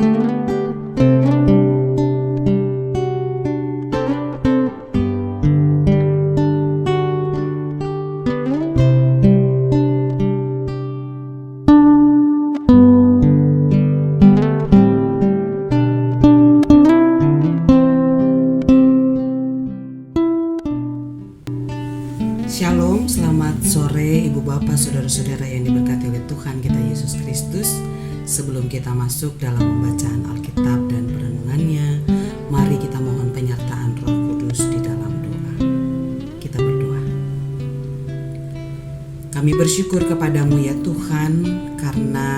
Shalom, selamat sore Ibu Bapak, Saudara-saudara yang diberkati oleh Tuhan kita Yesus Kristus. Sebelum kita masuk dalam pembacaan Alkitab dan perenungannya, mari kita mohon penyertaan Roh Kudus di dalam doa. Kita berdoa. Kami bersyukur kepadamu ya Tuhan, karena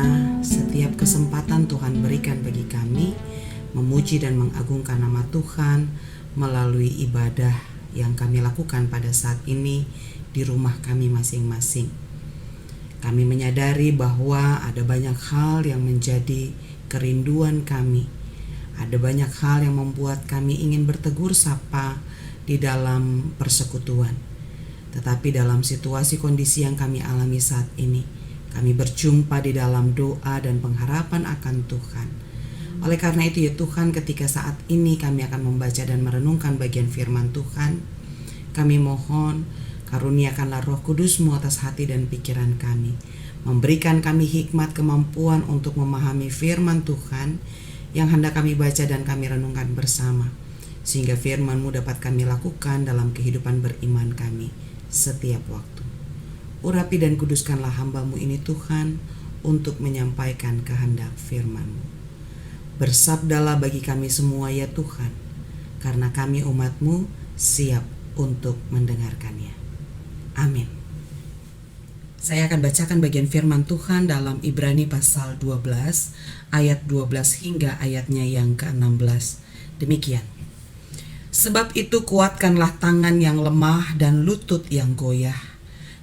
setiap kesempatan Tuhan berikan bagi kami memuji dan mengagungkan nama Tuhan melalui ibadah yang kami lakukan pada saat ini di rumah kami masing-masing. Kami menyadari bahwa ada banyak hal yang menjadi kerinduan kami. Ada banyak hal yang membuat kami ingin bertegur sapa di dalam persekutuan. Tetapi dalam situasi kondisi yang kami alami saat ini, kami berjumpa di dalam doa dan pengharapan akan Tuhan. Oleh karena itu ya Tuhan, ketika saat ini kami akan membaca dan merenungkan bagian firman Tuhan, kami mohon karuniakanlah Roh Kudus-Mu atas hati dan pikiran kami, memberikan kami hikmat kemampuan untuk memahami firman Tuhan yang hendak kami baca dan kami renungkan bersama, sehingga firman-Mu dapat kami lakukan dalam kehidupan beriman kami setiap waktu. Urapi dan kuduskanlah hamba-Mu ini Tuhan untuk menyampaikan kehendak firman-Mu. Bersabdalah bagi kami semua ya Tuhan, karena kami umat-Mu siap untuk mendengarkannya. Amin. Saya akan bacakan bagian firman Tuhan dalam Ibrani pasal 12 ayat 12 hingga ayatnya yang ke-16. Demikian. Sebab itu kuatkanlah tangan yang lemah dan lutut yang goyah,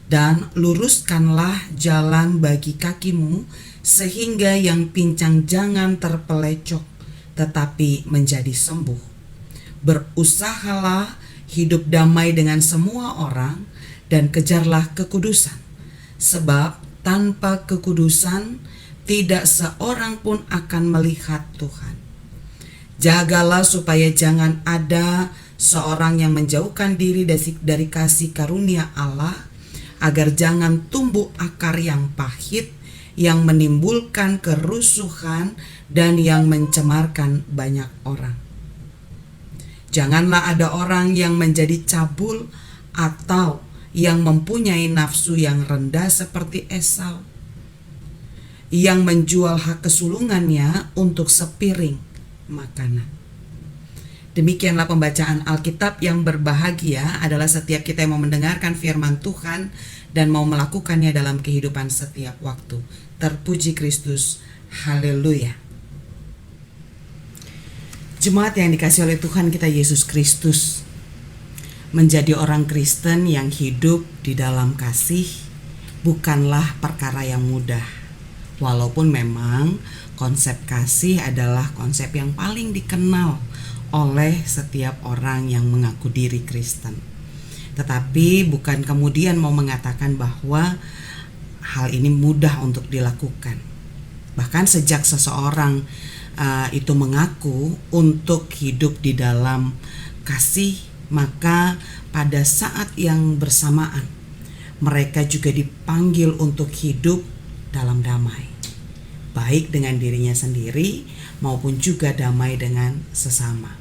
dan luruskanlah jalan bagi kakimu, sehingga yang pincang jangan terpelecok, tetapi menjadi sembuh. Berusahalah hidup damai dengan semua orang, dan kejarlah kekudusan. Sebab tanpa kekudusan, tidak seorang pun akan melihat Tuhan. Jagalah supaya jangan ada seorang yang menjauhkan diri dari kasih karunia Allah, agar jangan tumbuh akar yang pahit, yang menimbulkan kerusuhan dan yang mencemarkan banyak orang. Janganlah ada orang yang menjadi cabul atau yang mempunyai nafsu yang rendah seperti Esau, yang menjual hak kesulungannya untuk sepiring makanan. Demikianlah pembacaan Alkitab. Yang berbahagia adalah setiap kita yang mau mendengarkan firman Tuhan dan mau melakukannya dalam kehidupan setiap waktu. Terpuji Kristus, haleluya. Jemaat yang dikasihi oleh Tuhan kita Yesus Kristus, menjadi orang Kristen yang hidup di dalam kasih bukanlah perkara yang mudah. Walaupun memang konsep kasih adalah konsep yang paling dikenal oleh setiap orang yang mengaku diri Kristen. Tetapi bukan kemudian mau mengatakan bahwa hal ini mudah untuk dilakukan. Bahkan sejak seseorang itu mengaku untuk hidup di dalam kasih, maka pada saat yang bersamaan mereka juga dipanggil untuk hidup dalam damai, baik dengan dirinya sendiri maupun juga damai dengan sesama.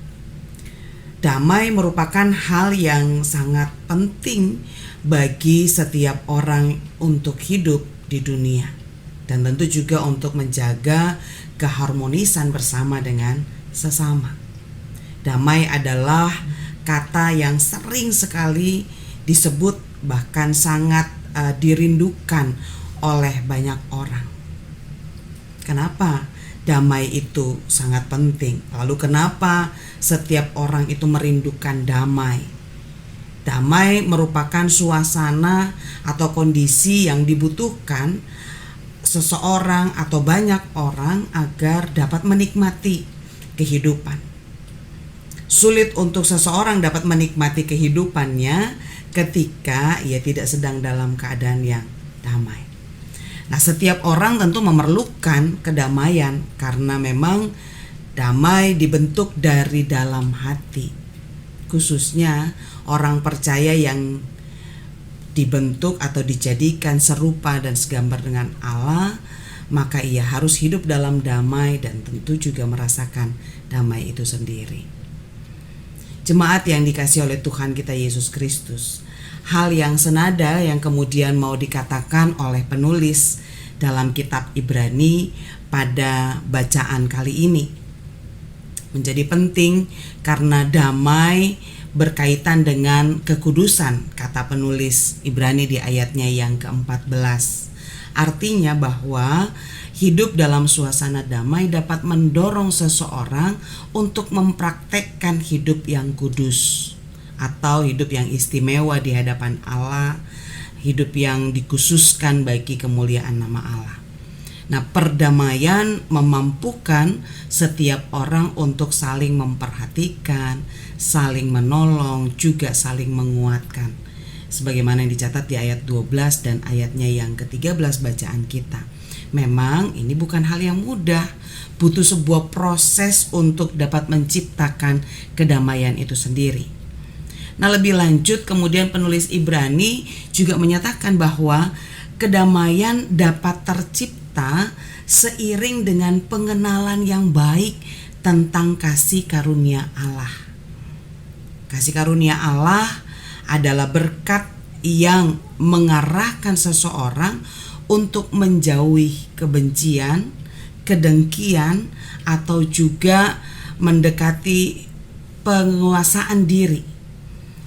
Damai merupakan hal yang sangat penting bagi setiap orang untuk hidup di dunia, dan tentu juga untuk menjaga keharmonisan bersama dengan sesama. Damai adalah kata yang sering sekali disebut, bahkan sangat dirindukan oleh banyak orang. Kenapa damai itu sangat penting? Lalu kenapa setiap orang itu merindukan damai? Damai merupakan suasana atau kondisi yang dibutuhkan seseorang atau banyak orang agar dapat menikmati kehidupan. Sulit untuk seseorang dapat menikmati kehidupannya ketika ia tidak sedang dalam keadaan yang damai. Nah, setiap orang tentu memerlukan kedamaian karena memang damai dibentuk dari dalam hati. Khususnya orang percaya yang dibentuk atau dijadikan serupa dan segambar dengan Allah, maka ia harus hidup dalam damai dan tentu juga merasakan damai itu sendiri. Jemaat yang dikasihi oleh Tuhan kita Yesus Kristus, hal yang senada yang kemudian mau dikatakan oleh penulis dalam kitab Ibrani pada bacaan kali ini menjadi penting karena damai berkaitan dengan kekudusan, kata penulis Ibrani di ayatnya yang ke-14. Artinya bahwa hidup dalam suasana damai dapat mendorong seseorang untuk mempraktekkan hidup yang kudus atau hidup yang istimewa di hadapan Allah, hidup yang dikhususkan bagi kemuliaan nama Allah. Nah, perdamaian memampukan setiap orang untuk saling memperhatikan, saling menolong, juga saling menguatkan. Sebagaimana yang dicatat di ayat 12 dan ayatnya yang ke-13 bacaan kita. Memang ini bukan hal yang mudah, butuh sebuah proses untuk dapat menciptakan kedamaian itu sendiri. Nah, lebih lanjut kemudian penulis Ibrani juga menyatakan bahwa kedamaian dapat tercipta seiring dengan pengenalan yang baik tentang kasih karunia Allah. Kasih karunia Allah adalah berkat yang mengarahkan seseorang untuk menjauhi kebencian, kedengkian, atau juga mendekati penguasaan diri,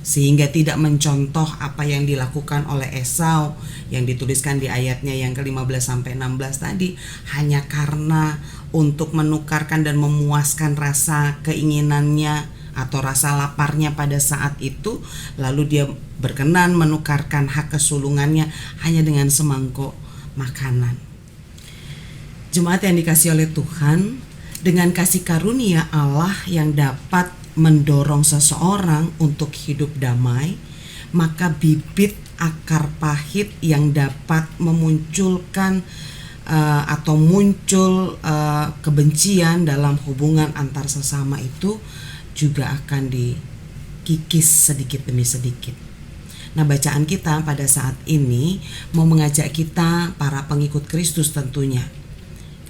sehingga tidak mencontoh apa yang dilakukan oleh Esau yang dituliskan di ayatnya yang ke-15 sampai 16 tadi, hanya karena untuk menukarkan dan memuaskan rasa keinginannya atau rasa laparnya pada saat itu, lalu dia berkenan menukarkan hak kesulungannya hanya dengan semangkuk makanan. Jemaat yang dikasihi oleh Tuhan, dengan kasih karunia Allah yang dapat mendorong seseorang untuk hidup damai, maka bibit akar pahit yang dapat memunculkan atau muncul kebencian dalam hubungan antar sesama itu juga akan dikikis sedikit demi sedikit. Nah, bacaan kita pada saat ini mau mengajak kita, para pengikut Kristus tentunya,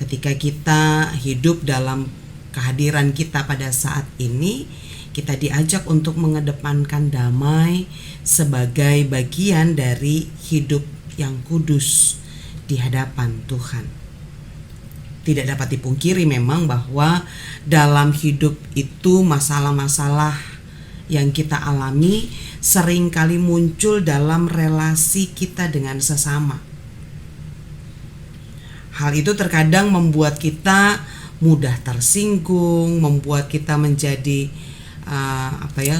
ketika kita hidup dalam kehadiran kita pada saat ini, kita diajak untuk mengedepankan damai sebagai bagian dari hidup yang kudus di hadapan Tuhan. Tidak dapat dipungkiri memang bahwa dalam hidup itu masalah-masalah yang kita alami seringkali muncul dalam relasi kita dengan sesama. Hal itu terkadang membuat kita mudah tersinggung, membuat kita menjadi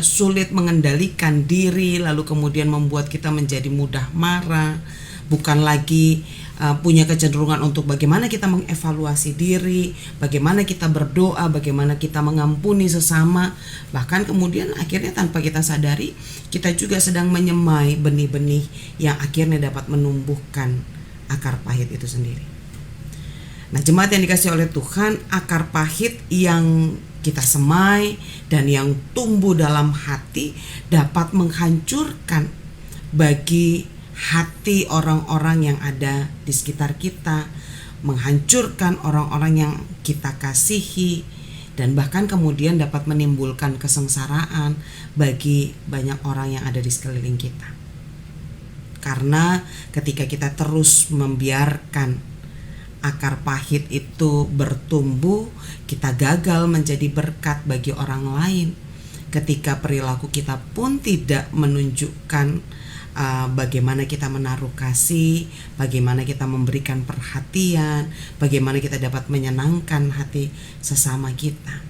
sulit mengendalikan diri, lalu kemudian membuat kita menjadi mudah marah, bukan lagi punya kecenderungan untuk bagaimana kita mengevaluasi diri, bagaimana kita berdoa, bagaimana kita mengampuni sesama. Bahkan kemudian akhirnya tanpa kita sadari, kita juga sedang menyemai benih-benih yang akhirnya dapat menumbuhkan akar pahit itu sendiri. Nah, jemaat yang dikasihi oleh Tuhan, akar pahit yang kita semai dan yang tumbuh dalam hati dapat menghancurkan bagi hati orang-orang yang ada di sekitar kita, menghancurkan orang-orang yang kita kasihi, dan bahkan kemudian dapat menimbulkan kesengsaraan bagi banyak orang yang ada di sekeliling kita. Karena ketika kita terus membiarkan akar pahit itu bertumbuh, kita gagal menjadi berkat bagi orang lain. Ketika perilaku kita pun tidak menunjukkan bagaimana kita menaruh kasih, bagaimana kita memberikan perhatian, bagaimana kita dapat menyenangkan hati sesama kita.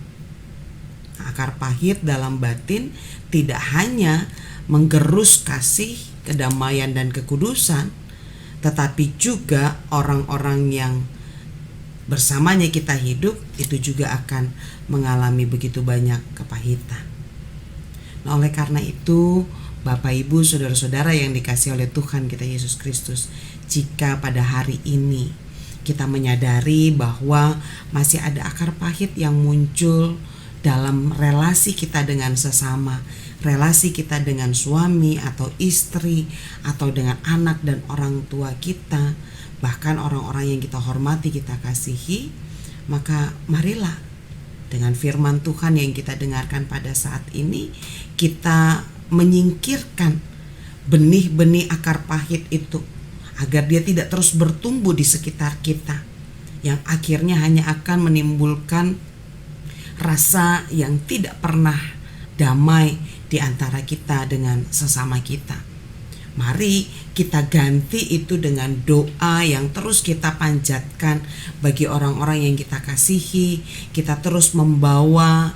Akar pahit dalam batin tidak hanya menggerus kasih, kedamaian, dan kekudusan, tetapi juga orang-orang yang bersamanya kita hidup itu juga akan mengalami begitu banyak kepahitan. Nah, oleh karena itu, Bapak, Ibu, saudara-saudara yang dikasihi oleh Tuhan kita Yesus Kristus, jika pada hari ini kita menyadari bahwa masih ada akar pahit yang muncul dalam relasi kita dengan sesama, relasi kita dengan suami atau istri, atau dengan anak dan orang tua kita, bahkan orang-orang yang kita hormati, kita kasihi, maka marilah dengan firman Tuhan yang kita dengarkan pada saat ini, kita menyingkirkan benih-benih akar pahit itu, agar dia tidak terus bertumbuh di sekitar kita, yang akhirnya hanya akan menimbulkan rasa yang tidak pernah damai di antara kita dengan sesama kita. Mari kita ganti itu dengan doa yang terus kita panjatkan bagi orang-orang yang kita kasihi. Kita terus membawa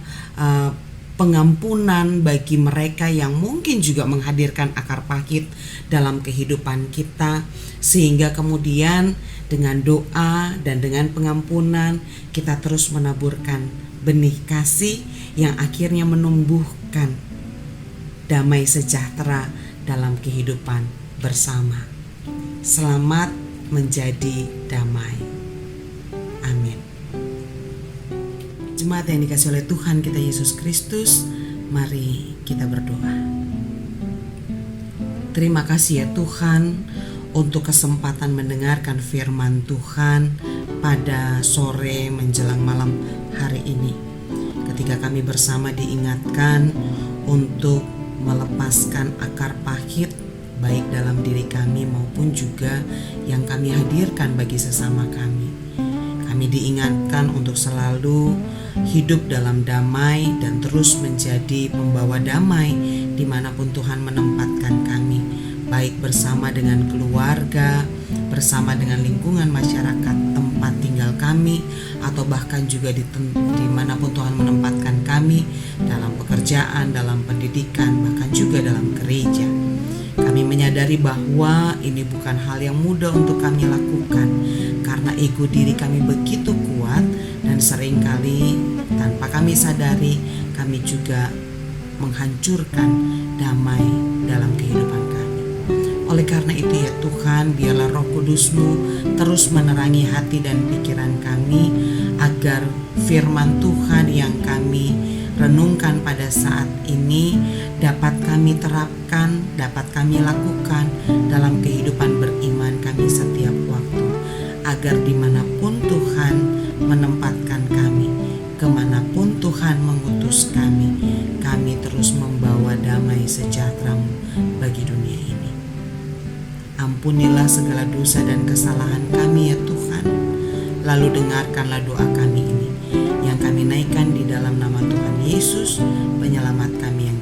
pengampunan bagi mereka yang mungkin juga menghadirkan akar pahit dalam kehidupan kita, sehingga kemudian dengan doa dan dengan pengampunan kita terus menaburkan benih kasih yang akhirnya menumbuhkan damai sejahtera dalam kehidupan bersama. Selamat menjadi damai. Amin. Jemaat yang dikasihi oleh Tuhan kita Yesus Kristus, mari kita berdoa. Terima kasih ya Tuhan untuk kesempatan mendengarkan firman Tuhan pada sore menjelang malam hari ini. Ketika kami bersama diingatkan untuk melepaskan akar pahit baik dalam diri kami maupun juga yang kami hadirkan bagi sesama kami. Kami diingatkan untuk selalu hidup dalam damai dan terus menjadi pembawa damai dimanapun Tuhan menempatkan kami, baik bersama dengan keluarga, bersama dengan lingkungan masyarakat tempat tinggal kami, atau bahkan juga dimanapun Tuhan menempatkan kami, dalam pekerjaan, dalam pendidikan, bahkan juga dalam gereja. Kami menyadari bahwa ini bukan hal yang mudah untuk kami lakukan, karena ego diri kami begitu kuat, dan seringkali tanpa kami sadari kami juga menghancurkan damai dalam kehidupan kami. Oleh karena itu ya Tuhan, biarlah Roh Kudus-Mu terus menerangi hati dan pikiran kami, agar firman Tuhan yang kami renungkan pada saat ini dapat kami terapkan, dapat kami lakukan dalam kehidupan beriman kami setiap waktu, agar dimanapun Tuhan menempatkan kami, kemanapun Tuhan mengutus kami, kami terus membawa damai sejahtera-Mu bagi dunia ini. Ampunilah segala dosa dan kesalahan kami ya Tuhan. Lalu dengarkanlah doa kami ini yang kami naikkan di dalam nama Tuhan Yesus, penyelamat kami yang